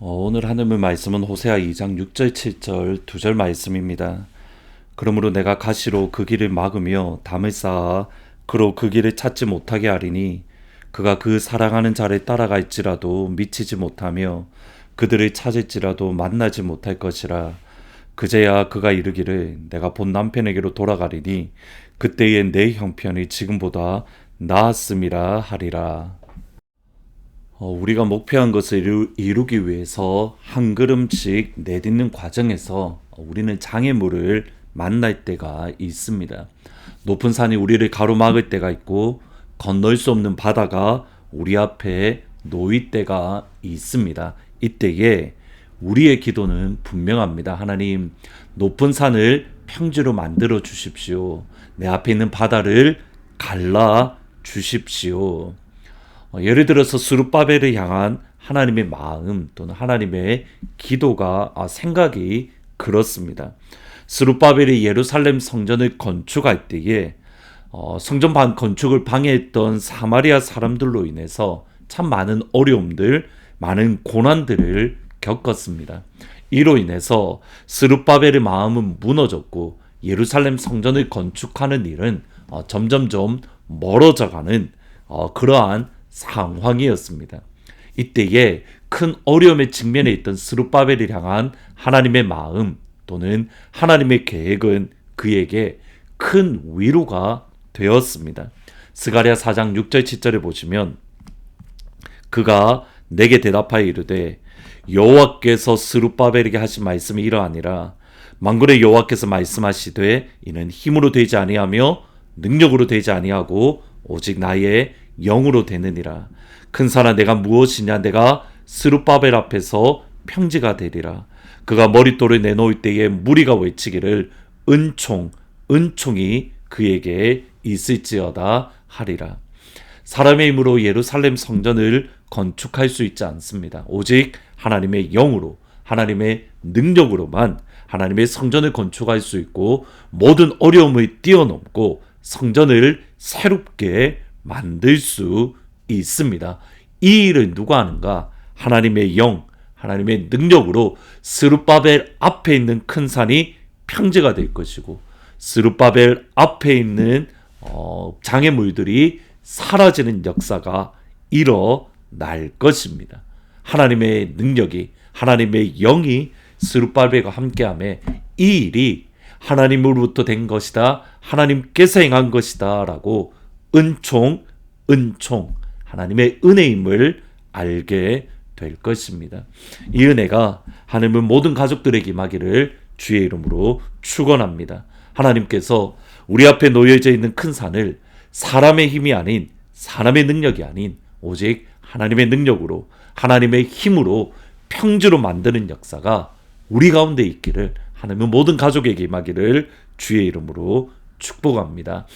오늘 하나님의 말씀은 호세아 2장 6절 7절 2절 말씀입니다. 그러므로 내가 가시로 그 길을 막으며 담을 쌓아 그로 그 길을 찾지 못하게 하리니 그가 그 사랑하는 자를 따라갈지라도 미치지 못하며 그들을 찾을지라도 만나지 못할 것이라. 그제야 그가 이르기를 내가 본 남편에게로 돌아가리니 그때에 내 형편이 지금보다 나았음이라 하리라. 우리가 목표한 것을 이루기 위해서 한 걸음씩 내딛는 과정에서 우리는 장애물을 만날 때가 있습니다. 높은 산이 우리를 가로막을 때가 있고 건널 수 없는 바다가 우리 앞에 놓일 때가 있습니다. 이때에 우리의 기도는 분명합니다. 하나님, 높은 산을 평지로 만들어 주십시오. 내 앞에 있는 바다를 갈라 주십시오. 예를 들어서 스룹바벨을 향한 하나님의 마음 또는 하나님의 기도가 생각이 그렇습니다. 스룹바벨이 예루살렘 성전을 건축할 때에 성전 건축을 방해했던 사마리아 사람들로 인해서 참 많은 어려움들, 많은 고난들을 겪었습니다. 이로 인해서 스룹바벨의 마음은 무너졌고 예루살렘 성전을 건축하는 일은 점점점 멀어져가는 그러한 상황이었습니다. 이때에 큰 어려움에 직면해 있던 스룹바벨을 향한 하나님의 마음 또는 하나님의 계획은 그에게 큰 위로가 되었습니다. 스가랴 4장 6절 7절에 보시면 그가 내게 대답하여 이르되 여호와께서 스룹바벨에게 하신 말씀이 이러하니라. 만군의 여호와께서 말씀하시되 이는 힘으로 되지 아니하며 능력으로 되지 아니하고 오직 나의 영으로 되느니라. 큰 산아 내가 무엇이냐. 내가 스룹바벨 앞에서 평지가 되리라. 그가 머릿돌을 내놓을 때에 무리가 외치기를 은총이 그에게 있을지어다 하리라. 사람의 힘으로 예루살렘 성전을 건축할 수 있지 않습니다. 오직 하나님의 영으로, 하나님의 능력으로만 하나님의 성전을 건축할 수 있고 모든 어려움을 뛰어넘고 성전을 새롭게 만들 수 있습니다. 이 일을 누가 하는가? 하나님의 영, 하나님의 능력으로 스룹바벨 앞에 있는 큰 산이 평지가 될 것이고 스룹바벨 앞에 있는 장애물들이 사라지는 역사가 일어날 것입니다. 하나님의 능력이, 하나님의 영이 스룹바벨과 함께하며 이 일이 하나님으로부터 된 것이다, 하나님께서 행한 것이다 라고 은총, 하나님의 은혜임을 알게 될 것입니다. 이 은혜가 하나님은 모든 가족들에게 임하기를 주의 이름으로 축원합니다. 하나님께서 우리 앞에 놓여져 있는 큰 산을 사람의 힘이 아닌, 사람의 능력이 아닌 오직 하나님의 능력으로, 하나님의 힘으로 평지로 만드는 역사가 우리 가운데 있기를 하나님은 모든 가족에게 임하기를 주의 이름으로 축복합니다.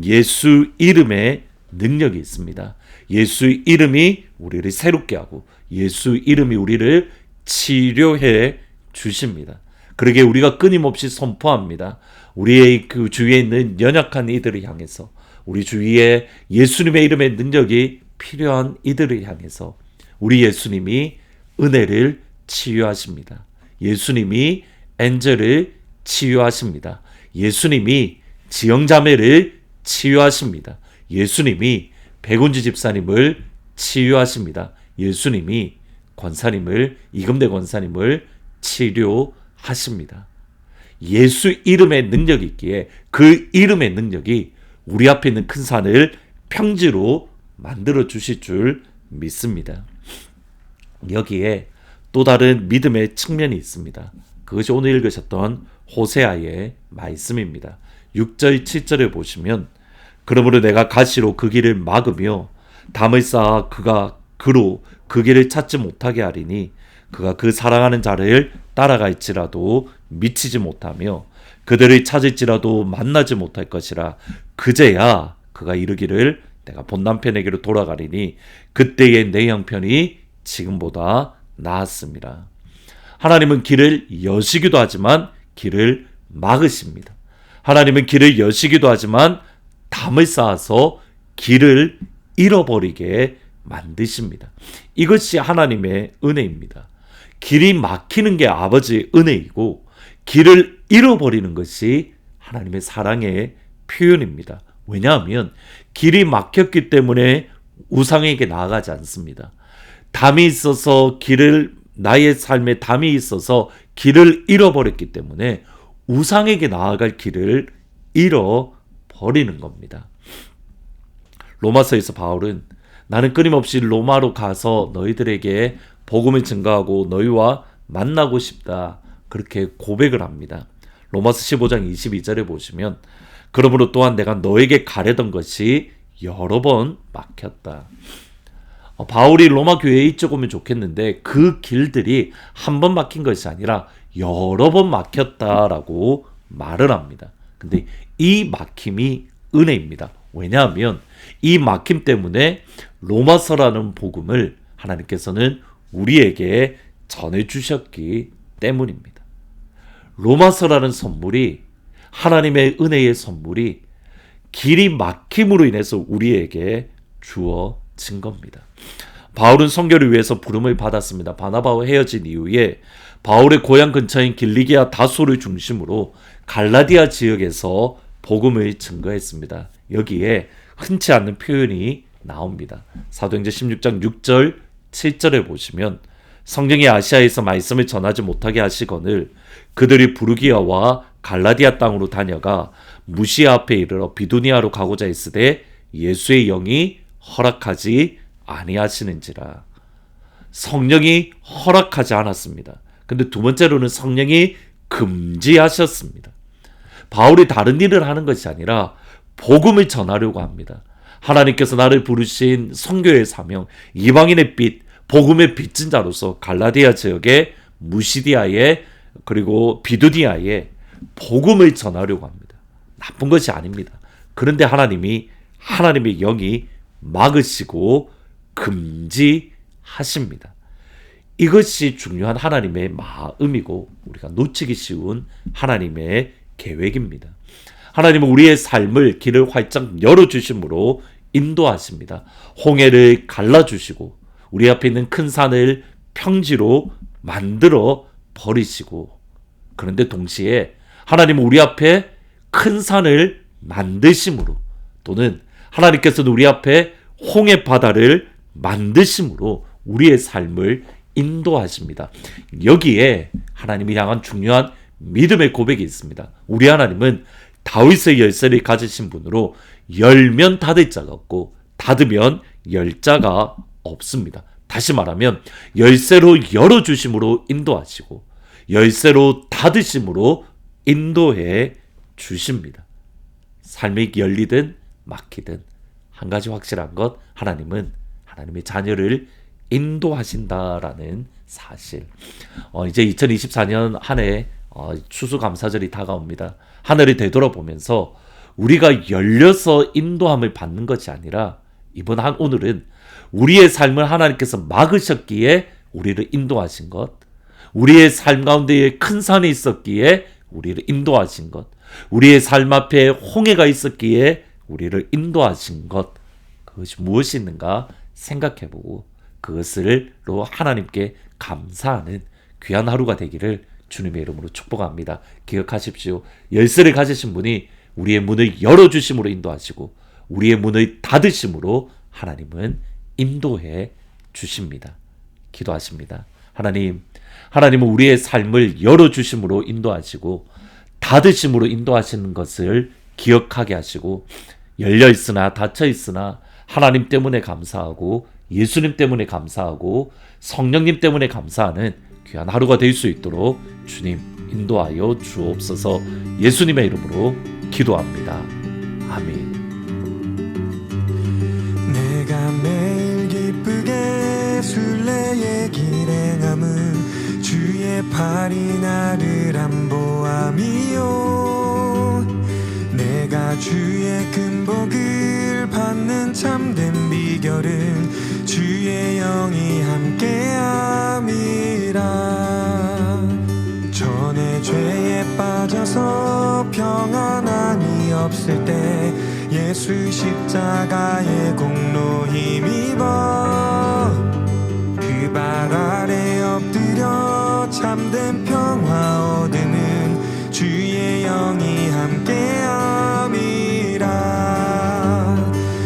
예수 이름에 능력이 있습니다. 예수 이름이 우리를 새롭게 하고 예수 이름이 우리를 치료해 주십니다. 그러기에 우리가 끊임없이 선포합니다. 우리의 그 주위에 있는 연약한 이들을 향해서, 우리 주위에 예수님의 이름의 능력이 필요한 이들을 향해서 우리 예수님이 은혜를 치유하십니다. 예수님이 엔젤을 치유하십니다. 예수님이 지영자매를 치유하십니다. 예수님이 백운지 집사님을 치유하십니다. 예수님이 이금대 권사님을 치료하십니다. 예수 이름의 능력이 있기에 그 이름의 능력이 우리 앞에 있는 큰 산을 평지로 만들어 주실 줄 믿습니다. 여기에 또 다른 믿음의 측면이 있습니다. 그것이 오늘 읽으셨던 호세아의 말씀입니다. 6절 7절을 보시면 그러므로 내가 가시로 그 길을 막으며 담을 쌓아 그가 그로 그 길을 찾지 못하게 하리니 그가 그 사랑하는 자를 따라갈지라도 미치지 못하며 그들을 찾을지라도 만나지 못할 것이라. 그제야 그가 이르기를 내가 본 남편에게로 돌아가리니 그때의 내 형편이 지금보다 나았습니다. 하나님은 길을 여시기도 하지만 길을 막으십니다. 하나님은 길을 여시기도 하지만 담을 쌓아서 길을 잃어버리게 만드십니다. 이것이 하나님의 은혜입니다. 길이 막히는 게 아버지의 은혜이고 길을 잃어버리는 것이 하나님의 사랑의 표현입니다. 왜냐하면 길이 막혔기 때문에 우상에게 나아가지 않습니다. 담이 있어서 나의 삶에 담이 있어서 길을 잃어버렸기 때문에 우상에게 나아갈 길을 잃어버리는 겁니다. 로마서에서 바울은 나는 끊임없이 로마로 가서 너희들에게 복음을 증거하고 너희와 만나고 싶다, 그렇게 고백을 합니다. 로마서 15장 22절에 보시면 그러므로 또한 내가 너에게 가려던 것이 여러 번 막혔다. 바울이 로마 교회에 이쪽 오면 좋겠는데 그 길들이 한 번 막힌 것이 아니라 여러 번 막혔다라고 말을 합니다. 근데 이 막힘이 은혜입니다. 왜냐하면 이 막힘 때문에 로마서라는 복음을 하나님께서는 우리에게 전해주셨기 때문입니다. 로마서라는 선물이, 하나님의 은혜의 선물이 길이 막힘으로 인해서 우리에게 주어진 겁니다. 바울은 선교를 위해서 부름을 받았습니다. 바나바와 헤어진 이후에 바울의 고향 근처인 길리기아 다소를 중심으로 갈라디아 지역에서 복음을 증거했습니다. 여기에 흔치 않는 표현이 나옵니다. 사도행전 16장 6절 7절에 보시면 성령이 아시아에서 말씀을 전하지 못하게 하시거늘 그들이 부르기아와 갈라디아 땅으로 다녀가 무시아 앞에 이르러 비두니아로 가고자 했으되 예수의 영이 허락하지 아니하시는지라. 성령이 허락하지 않았습니다. 근데 두 번째로는 성령이 금지하셨습니다. 바울이 다른 일을 하는 것이 아니라 복음을 전하려고 합니다. 하나님께서 나를 부르신 선교의 사명, 이방인의 빛, 복음의 빚진 자로서 갈라디아 지역의 무시디아에 그리고 비두니아에 복음을 전하려고 합니다. 나쁜 것이 아닙니다. 그런데 하나님의 영이 막으시고 금지하십니다. 이것이 중요한 하나님의 마음이고 우리가 놓치기 쉬운 하나님의 계획입니다. 하나님은 우리의 삶을 길을 활짝 열어주심으로 인도하십니다. 홍해를 갈라주시고 우리 앞에 있는 큰 산을 평지로 만들어 버리시고, 그런데 동시에 하나님은 우리 앞에 큰 산을 만드심으로, 또는 하나님께서는 우리 앞에 홍해 바다를 만드심으로 우리의 삶을 인도하십니다. 여기에 하나님이 향한 중요한 믿음의 고백이 있습니다. 우리 하나님은 다윗의 열쇠를 가지신 분으로 열면 닫을 자가 없고 닫으면 열 자가 없습니다. 다시 말하면 열쇠로 열어주심으로 인도하시고 열쇠로 닫으심으로 인도해 주십니다. 삶이 열리든 막히든 한 가지 확실한 것, 하나님은 하나님의 자녀를 인도하신다라는 사실. 이제 2024년 한 해 추수감사절이 다가옵니다. 하늘을 되돌아보면서 우리가 열려서 인도함을 받는 것이 아니라 오늘은 우리의 삶을 하나님께서 막으셨기에 우리를 인도하신 것, 우리의 삶 가운데에 큰 산이 있었기에 우리를 인도하신 것, 우리의 삶 앞에 홍해가 있었기에 우리를 인도하신 것, 그것이 무엇이 있는가 생각해보고 그것으로 하나님께 감사하는 귀한 하루가 되기를 주님의 이름으로 축복합니다. 기억하십시오. 열쇠를 가지신 분이 우리의 문을 열어주심으로 인도하시고 우리의 문을 닫으심으로 하나님은 인도해 주십니다. 기도하십니다. 하나님은 우리의 삶을 열어주심으로 인도하시고 닫으심으로 인도하시는 것을 기억하게 하시고, 열려 있으나 닫혀 있으나 하나님 때문에 감사하고 예수님 때문에 감사하고 성령님 때문에 감사하는 귀한 하루가 될 수 있도록 주님 인도하여 주옵소서. 예수님의 이름으로 기도합니다. 아멘. 내가 매일 기쁘게 순례의 길에 남은 주의 팔이 나를 안보함이요, 내가 주의 큰 복을 받는 참된 비결은 주의 영이 함께함이라. 전에 죄에 빠져서 평안함이 없을 때 예수 십자가의 공로 힘입어 그 그 발 아래 엎드려 참된 평화 얻으는 주의 영이 함께함이라.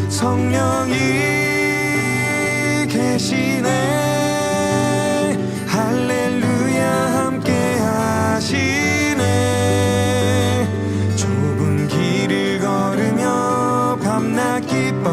성령이 계시네 할렐루야 함께 하시네. 좁은 길을 걸으며 밤낮 기뻐